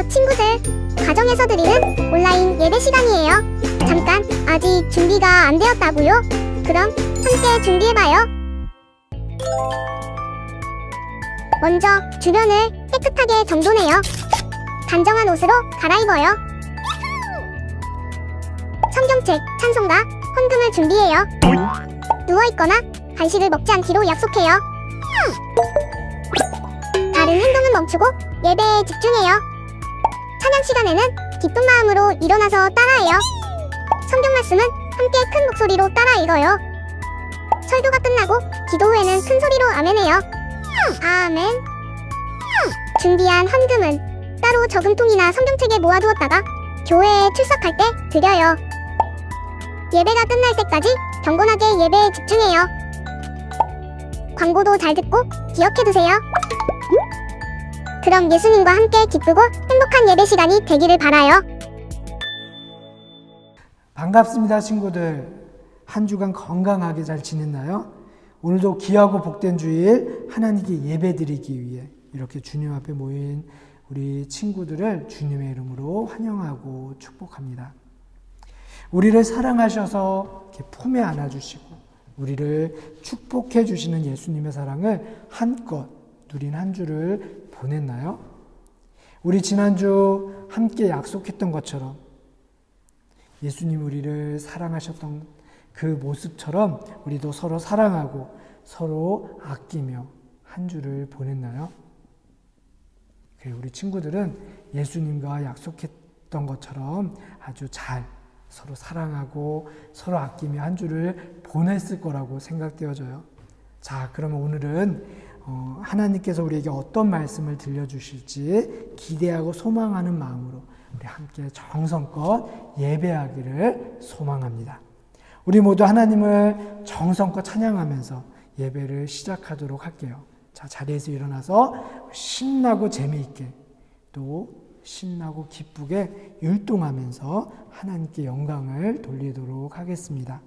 친구들, 가정에서 드리는 온라인 예배 시간이에요. 잠깐, 아직 준비가 안 되었다고요? 그럼 함께 준비해봐요. 먼저 주변을 깨끗하게 정돈해요. 단정한 옷으로 갈아입어요. 성경책, 찬송가, 헌금을 준비해요. 누워있거나 간식을 먹지 않기로 약속해요. 다른 행동은 멈추고 예배에 집중해요. 찬양 시간에는 기쁜 마음으로 일어나서 따라해요. 성경 말씀은 함께 큰 목소리로 따라 읽어요. 설교가 끝나고 기도 후에는 큰 소리로 아멘해요. 아멘. 준비한 헌금은 따로 저금통이나 성경책에 모아두었다가 교회에 출석할 때 드려요. 예배가 끝날 때까지 경건하게 예배에 집중해요. 광고도 잘 듣고 기억해두세요. 그럼 예수님과 함께 기쁘고 행복한 예배 시간이 되기를 바라요. 반갑습니다, 친구들. 한 주간 건강하게 잘 지냈나요? 오늘도 귀하고 복된 주일 하나님께 예배드리기 위해 이렇게 주님 앞에 모인 우리 친구들을 주님의 이름으로 환영하고 축복합니다. 우리를 사랑하셔서 이렇게 품에 안아주시고 우리를 축복해 주시는 예수님의 사랑을 한껏 누린 한 주를 보냈나요? 우리 지난주 함께 약속했던 것처럼 예수님 우리를 사랑하셨던 그 모습처럼 우리도 서로 사랑하고 서로 아끼며 한 주를 보냈나요? 그래, 우리 친구들은 예수님과 약속했던 것처럼 아주 잘 서로 사랑하고 서로 아끼며 한 주를 보냈을 거라고 생각되어져요. 자, 그러면 오늘은 하나님께서 우리에게 어떤 말씀을 들려주실지 기대하고 소망하는 마음으로 우리 함께 정성껏 예배하기를 소망합니다. 우리 모두 하나님을 정성껏 찬양하면서 예배를 시작하도록 할게요. 자, 자리에서 일어나서 신나고 재미있게 또 신나고 기쁘게 율동하면서 하나님께 영광을 돌리도록 하겠습니다.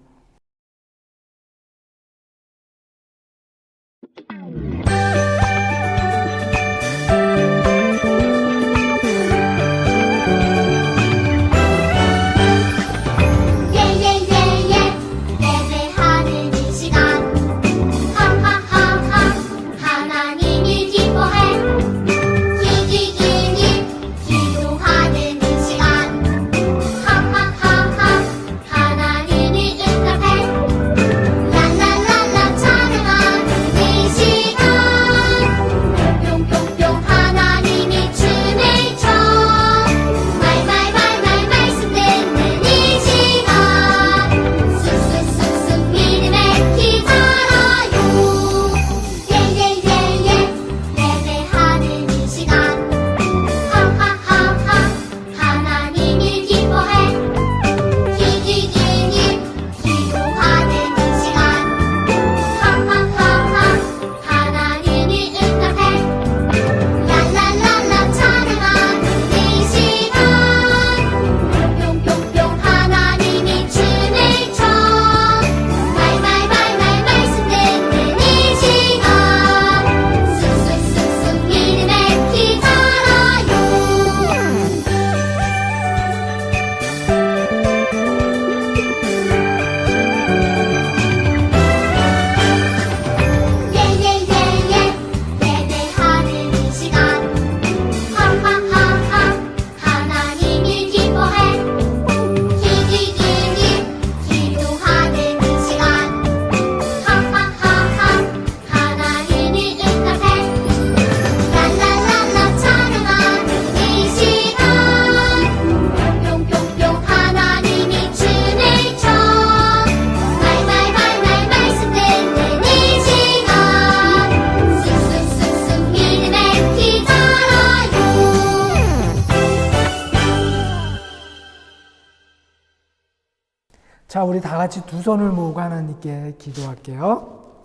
자, 우리 다 같이 두 손을 모으고 하나님께 기도할게요.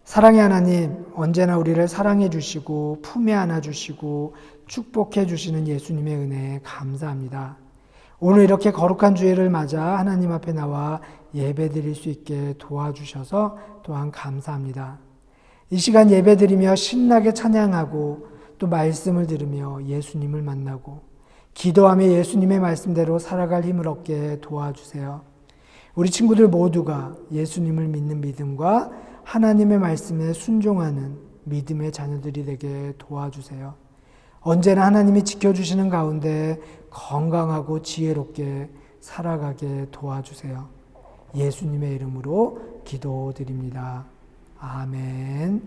사랑의 하나님, 언제나 우리를 사랑해 주시고 품에 안아 주시고 축복해 주시는 예수님의 은혜에 감사합니다. 오늘 이렇게 거룩한 주일을 맞아 하나님 앞에 나와 예배드릴 수 있게 도와주셔서 또한 감사합니다. 이 시간 예배드리며 신나게 찬양하고 또 말씀을 들으며 예수님을 만나고 기도하며 예수님의 말씀대로 살아갈 힘을 얻게 도와주세요. 우리 친구들 모두가 예수님을 믿는 믿음과 하나님의 말씀에 순종하는 믿음의 자녀들이 되게 도와주세요. 언제나 하나님이 지켜주시는 가운데 건강하고 지혜롭게 살아가게 도와주세요. 예수님의 이름으로 기도드립니다. 아멘.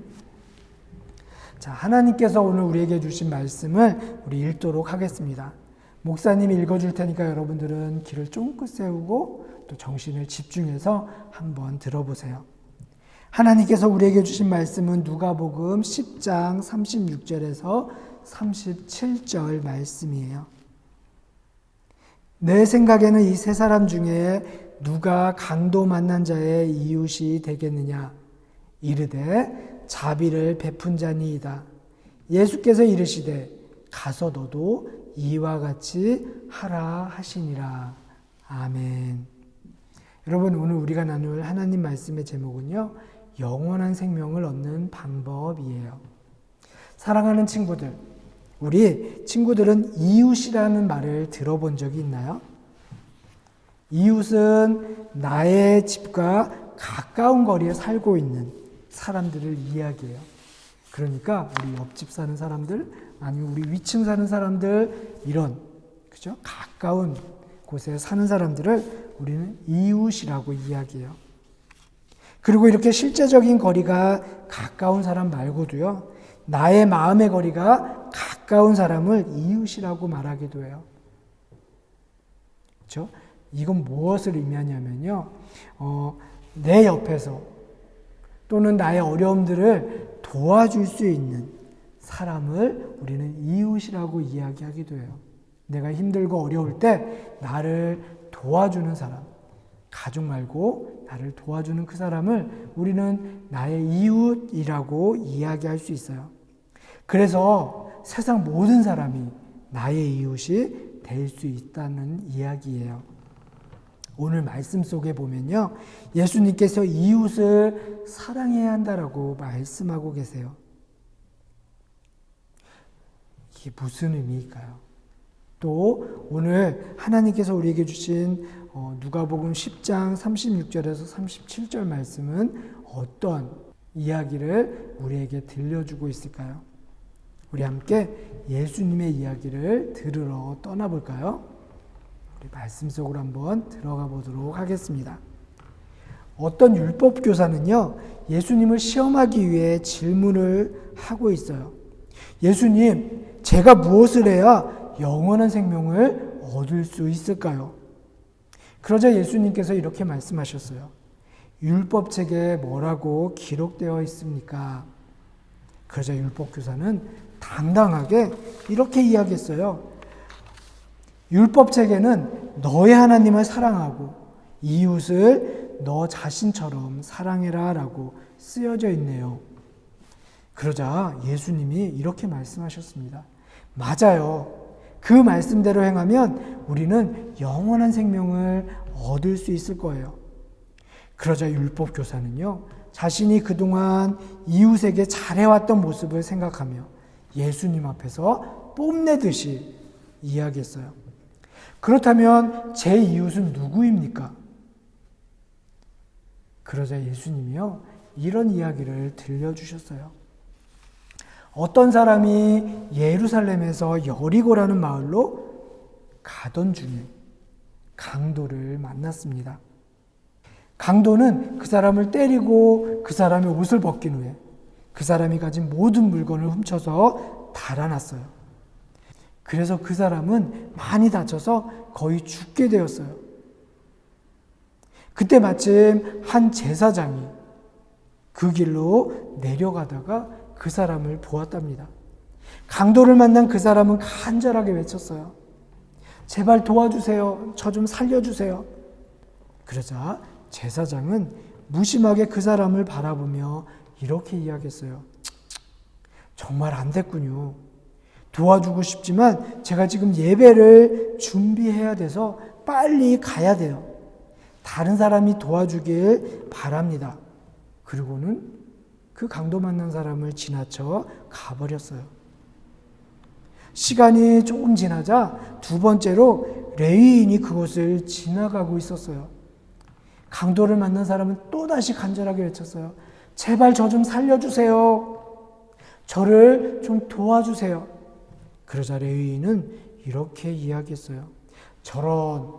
자, 하나님께서 오늘 우리에게 주신 말씀을 우리 읽도록 하겠습니다. 목사님이 읽어줄 테니까 여러분들은 귀를 쫑긋 세우고 또 정신을 집중해서 한번 들어보세요. 하나님께서 우리에게 주신 말씀은 누가복음 10장 36절에서 37절 말씀이에요. 내 생각에는 이 세 사람 중에 누가 강도 만난 자의 이웃이 되겠느냐? 이르되 자비를 베푼 자니이다. 예수께서 이르시되 가서 너도 이와 같이 하라 하시니라. 아멘. 여러분, 오늘 우리가 나눌 하나님 말씀의 제목은요, 영원한 생명을 얻는 방법이에요. 사랑하는 친구들, 우리 친구들은 이웃이라는 말을 들어본 적이 있나요? 이웃은 나의 집과 가까운 거리에 살고 있는 사람들을 이야기해요. 그러니까 우리 옆집 사는 사람들, 아니면 우리 위층 사는 사람들, 이런, 그죠? 가까운 곳에 사는 사람들을 우리는 이웃이라고 이야기해요. 그리고 이렇게 실제적인 거리가 가까운 사람 말고도요, 나의 마음의 거리가 가까운 사람을 이웃이라고 말하기도 해요. 그렇죠? 이건 무엇을 의미하냐면요, 내 옆에서 또는 나의 어려움들을 도와줄 수 있는 사람을 우리는 이웃이라고 이야기하기도 해요. 내가 힘들고 어려울 때 나를 도와주는 사람, 가족 말고 나를 도와주는 그 사람을 우리는 나의 이웃이라고 이야기할 수 있어요. 그래서 세상 모든 사람이 나의 이웃이 될 수 있다는 이야기예요. 오늘 말씀 속에 보면요, 예수님께서 이웃을 사랑해야 한다라고 말씀하고 계세요. 이게 무슨 의미일까요? 또 오늘 하나님께서 우리에게 주신 누가복음 10장 36절에서 37절 말씀은 어떤 이야기를 우리에게 들려주고 있을까요? 우리 함께 예수님의 이야기를 들으러 떠나볼까요? 우리 말씀 속으로 한번 들어가 보도록 하겠습니다. 어떤 율법 교사는요, 예수님을 시험하기 위해 질문을 하고 있어요. 예수님, 제가 무엇을 해야 영원한 생명을 얻을 수 있을까요? 그러자 예수님께서 이렇게 말씀하셨어요. 율법책에 뭐라고 기록되어 있습니까? 그러자 율법교사는 당당하게 이렇게 이야기했어요. 율법책에는 너의 하나님을 사랑하고 이웃을 너 자신처럼 사랑해라 라고 쓰여져 있네요. 그러자 예수님이 이렇게 말씀하셨습니다. 맞아요. 그 말씀대로 행하면 우리는 영원한 생명을 얻을 수 있을 거예요. 그러자 율법교사는요, 자신이 그동안 이웃에게 잘해왔던 모습을 생각하며 예수님 앞에서 뽐내듯이 이야기했어요. 그렇다면 제 이웃은 누구입니까? 그러자 예수님이요, 이런 이야기를 들려주셨어요. 어떤 사람이 예루살렘에서 여리고라는 마을로 가던 중에 강도를 만났습니다. 강도는 그 사람을 때리고 그 사람의 옷을 벗긴 후에 그 사람이 가진 모든 물건을 훔쳐서 달아났어요. 그래서 그 사람은 많이 다쳐서 거의 죽게 되었어요. 그때 마침 한 제사장이 그 길로 내려가다가 그 사람을 보았답니다. 강도를 만난 그 사람은 간절하게 외쳤어요. 제발 도와주세요. 저 좀 살려주세요. 그러자 제사장은 무심하게 그 사람을 바라보며 이렇게 이야기했어요. 정말 안 됐군요. 도와주고 싶지만 제가 지금 예배를 준비해야 돼서 빨리 가야 돼요. 다른 사람이 도와주길 바랍니다. 그리고는 그 강도 만난 사람을 지나쳐 가버렸어요. 시간이 조금 지나자 두 번째로 레위인이 그곳을 지나가고 있었어요. 강도를 만난 사람은 또다시 간절하게 외쳤어요. 제발 저 좀 살려주세요. 저를 좀 도와주세요. 그러자 레위인은 이렇게 이야기했어요. 저런,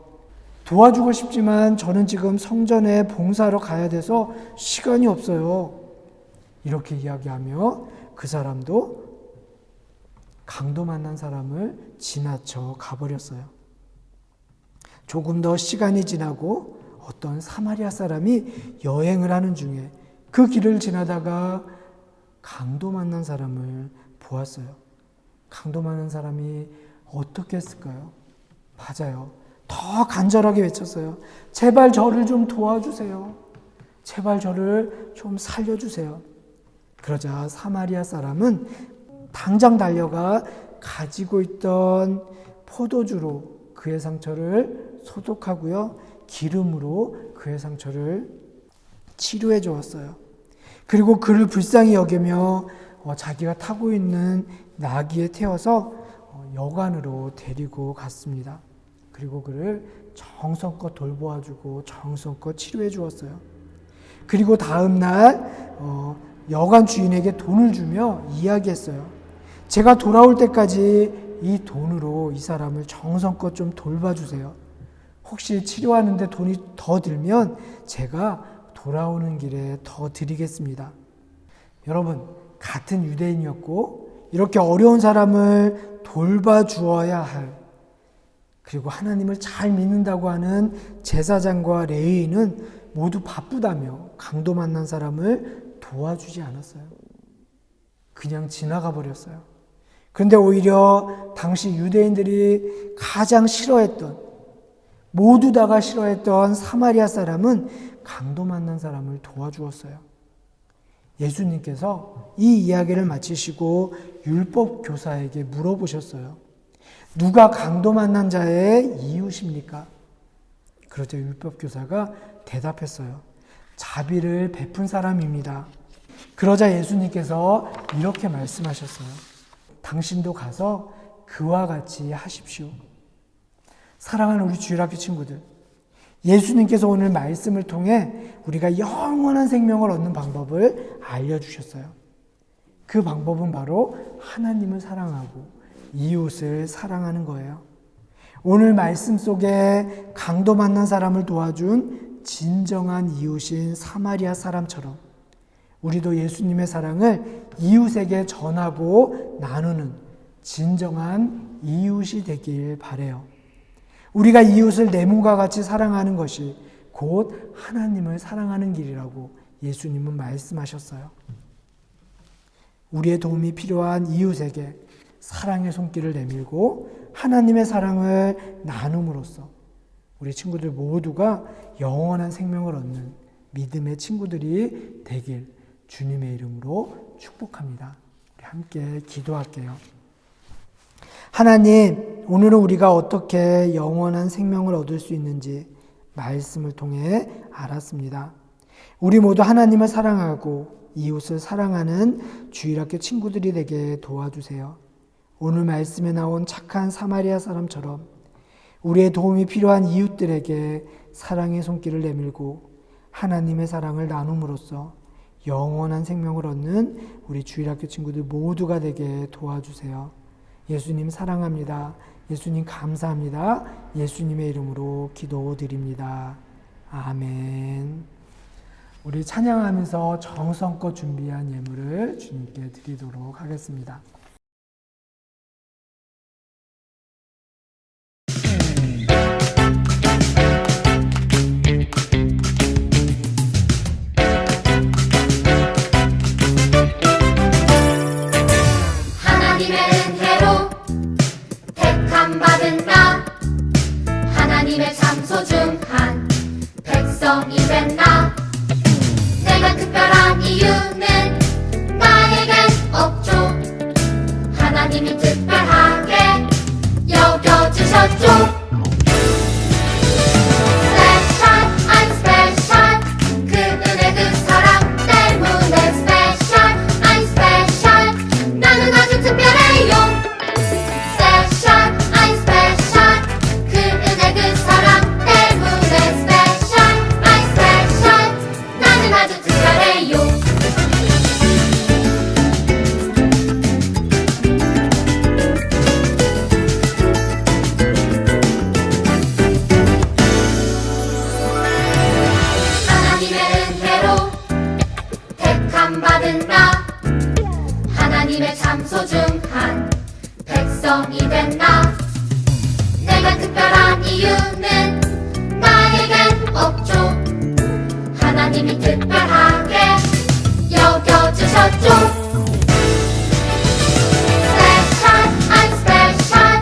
도와주고 싶지만 저는 지금 성전에 봉사하러 가야 돼서 시간이 없어요. 이렇게 이야기하며 그 사람도 강도 만난 사람을 지나쳐 가버렸어요. 조금 더 시간이 지나고 어떤 사마리아 사람이 여행을 하는 중에 그 길을 지나다가 강도 만난 사람을 보았어요. 강도 만난 사람이 어떻게 했을까요? 맞아요. 더 간절하게 외쳤어요. 제발 저를 좀 도와주세요. 제발 저를 좀 살려주세요. 그러자 사마리아 사람은 당장 달려가 가지고 있던 포도주로 그의 상처를 소독하고요. 기름으로 그의 상처를 치료해 주었어요. 그리고 그를 불쌍히 여기며 자기가 타고 있는 나귀에 태워서 여관으로 데리고 갔습니다. 그리고 그를 정성껏 돌보아주고 정성껏 치료해 주었어요. 그리고 다음 날 여관 주인에게 돈을 주며 이야기했어요. 제가 돌아올 때까지 이 돈으로 이 사람을 정성껏 좀 돌봐주세요. 혹시 치료하는데 돈이 더 들면 제가 돌아오는 길에 더 드리겠습니다. 여러분, 같은 유대인이었고 이렇게 어려운 사람을 돌봐주어야 할, 그리고 하나님을 잘 믿는다고 하는 제사장과 레위인은 모두 바쁘다며 강도 만난 사람을 도와주지 않았어요. 그냥 지나가 버렸어요. 그런데 오히려 당시 유대인들이 가장 싫어했던, 모두 다가 싫어했던 사마리아 사람은 강도 만난 사람을 도와주었어요. 예수님께서 이 이야기를 마치시고 율법 교사에게 물어보셨어요. 누가 강도 만난 자의 이웃입니까? 그러자 율법 교사가 대답했어요. 자비를 베푼 사람입니다. 그러자 예수님께서 이렇게 말씀하셨어요. 당신도 가서 그와 같이 하십시오. 사랑하는 우리 주일학교 친구들, 예수님께서 오늘 말씀을 통해 우리가 영원한 생명을 얻는 방법을 알려주셨어요. 그 방법은 바로 하나님을 사랑하고 이웃을 사랑하는 거예요. 오늘 말씀 속에 강도 만난 사람을 도와준 진정한 이웃인 사마리아 사람처럼 우리도 예수님의 사랑을 이웃에게 전하고 나누는 진정한 이웃이 되길 바라요. 우리가 이웃을 내 몸과 같이 사랑하는 것이 곧 하나님을 사랑하는 길이라고 예수님은 말씀하셨어요. 우리의 도움이 필요한 이웃에게 사랑의 손길을 내밀고 하나님의 사랑을 나눔으로써 우리 친구들 모두가 영원한 생명을 얻는 믿음의 친구들이 되길 주님의 이름으로 축복합니다. 우리 함께 기도할게요. 하나님, 오늘은 우리가 어떻게 영원한 생명을 얻을 수 있는지 말씀을 통해 알았습니다. 우리 모두 하나님을 사랑하고 이웃을 사랑하는 주일학교 친구들이 되게 도와주세요. 오늘 말씀에 나온 착한 사마리아 사람처럼 우리의 도움이 필요한 이웃들에게 사랑의 손길을 내밀고 하나님의 사랑을 나눔으로써 영원한 생명을 얻는 우리 주일학교 친구들 모두가 되게 도와주세요. 예수님 사랑합니다. 예수님 감사합니다. 예수님의 이름으로 기도드립니다. 아멘. 우리 찬양하면서 정성껏 준비한 예물을 주님께 드리도록 하겠습니다. 받은 나 하나님의 참 소중한 백성이 된 나 내가 특별한 이유는 나에겐 없죠. 하나님이 특별하게 여겨주셨죠. Special, I'm special. 그 은혜 그 사랑 때문에 Special, I'm special. 나는 아주 특별해요. 소중한 백성이 된 나. 내가 특별한 이유는 나에겐 없죠. 하나님이 특별하게 여겨주셨죠. Special, I'm special.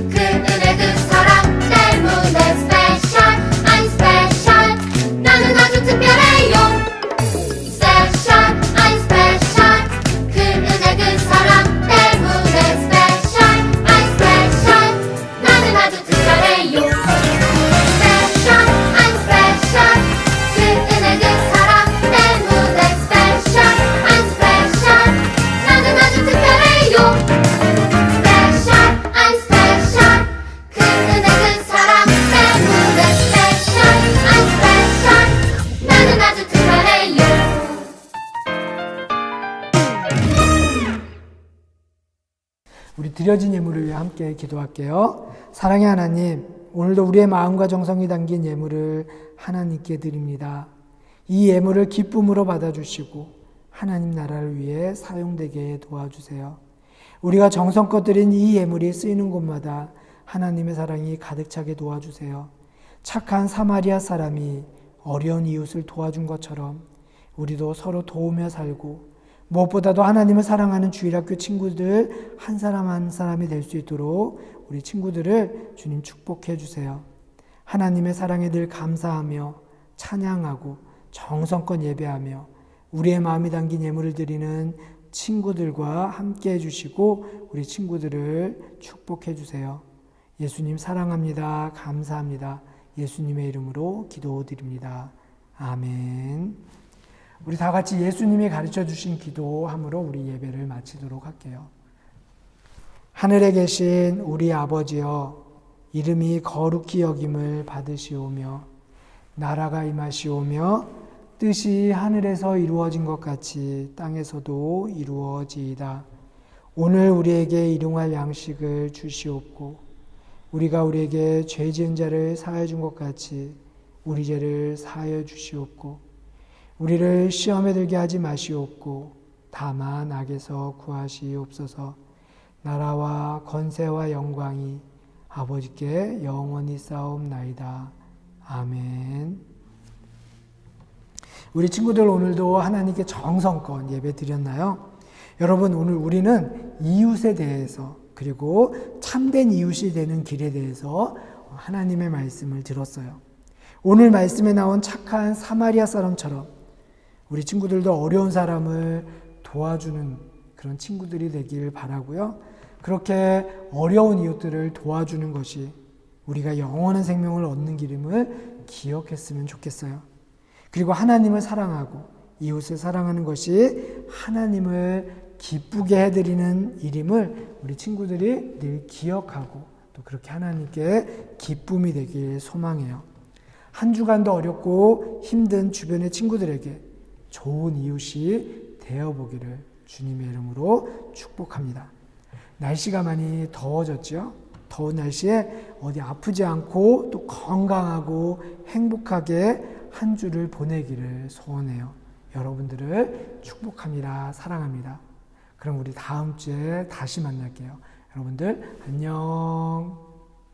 그 은혜 그 사랑 때문에 special, I'm special. 나는 아주 특별해요. Special, I'm special. 그 은혜 그 사랑 때문에 special, I'm special. 나는 아주 특별해요. Special, I'm special. 그 은혜 그 사랑 때문에 special, I'm special. 나는 아주 특별해요. Special, I'm special. 그 은혜 그 사랑 때문에 special, I'm special. 나는 아주 특별해요. 우리 드려진 예물을 위해 함께 기도할게요. 사랑의 하나님, 오늘도 우리의 마음과 정성이 담긴 예물을 하나님께 드립니다. 이 예물을 기쁨으로 받아주시고 하나님 나라를 위해 사용되게 도와주세요. 우리가 정성껏 드린 이 예물이 쓰이는 곳마다 하나님의 사랑이 가득 차게 도와주세요. 착한 사마리아 사람이 어려운 이웃을 도와준 것처럼 우리도 서로 도우며 살고 무엇보다도 하나님을 사랑하는 주일학교 친구들 한 사람 한 사람이 될 수 있도록 우리 친구들을 주님 축복해 주세요. 하나님의 사랑에 늘 감사하며 찬양하고 정성껏 예배하며 우리의 마음이 담긴 예물을 드리는 친구들과 함께 해주시고 우리 친구들을 축복해 주세요. 예수님 사랑합니다. 감사합니다. 예수님의 이름으로 기도드립니다. 아멘. 우리 다 같이 예수님이 가르쳐 주신 기도함으로 우리 예배를 마치도록 할게요. 하늘에 계신 우리 아버지여, 이름이 거룩히 여김을 받으시오며 나라가 임하시오며 뜻이 하늘에서 이루어진 것 같이 땅에서도 이루어지이다. 오늘 우리에게 일용할 양식을 주시옵고 우리가 우리에게 죄 지은 자를 사하여 준 것 같이 우리 죄를 사하여 주시옵고 우리를 시험에 들게 하지 마시옵고 다만 악에서 구하시옵소서. 나라와 권세와 영광이 아버지께 영원히 쌓옵나이다. 아멘. 우리 친구들 오늘도 하나님께 정성껏 예배 드렸나요? 여러분, 오늘 우리는 이웃에 대해서 그리고 참된 이웃이 되는 길에 대해서 하나님의 말씀을 들었어요. 오늘 말씀에 나온 착한 사마리아 사람처럼 우리 친구들도 어려운 사람을 도와주는 그런 친구들이 되길 바라고요. 그렇게 어려운 이웃들을 도와주는 것이 우리가 영원한 생명을 얻는 길임을 기억했으면 좋겠어요. 그리고 하나님을 사랑하고 이웃을 사랑하는 것이 하나님을 기쁘게 해드리는 일임을 우리 친구들이 늘 기억하고 또 그렇게 하나님께 기쁨이 되길 소망해요. 한 주간도 어렵고 힘든 주변의 친구들에게 좋은 이웃이 되어보기를 주님의 이름으로 축복합니다. 날씨가 많이 더워졌죠? 더운 날씨에 어디 아프지 않고 또 건강하고 행복하게 한 주를 보내기를 소원해요. 여러분들을 축복합니다. 사랑합니다. 그럼 우리 다음 주에 다시 만날게요. 여러분들 안녕.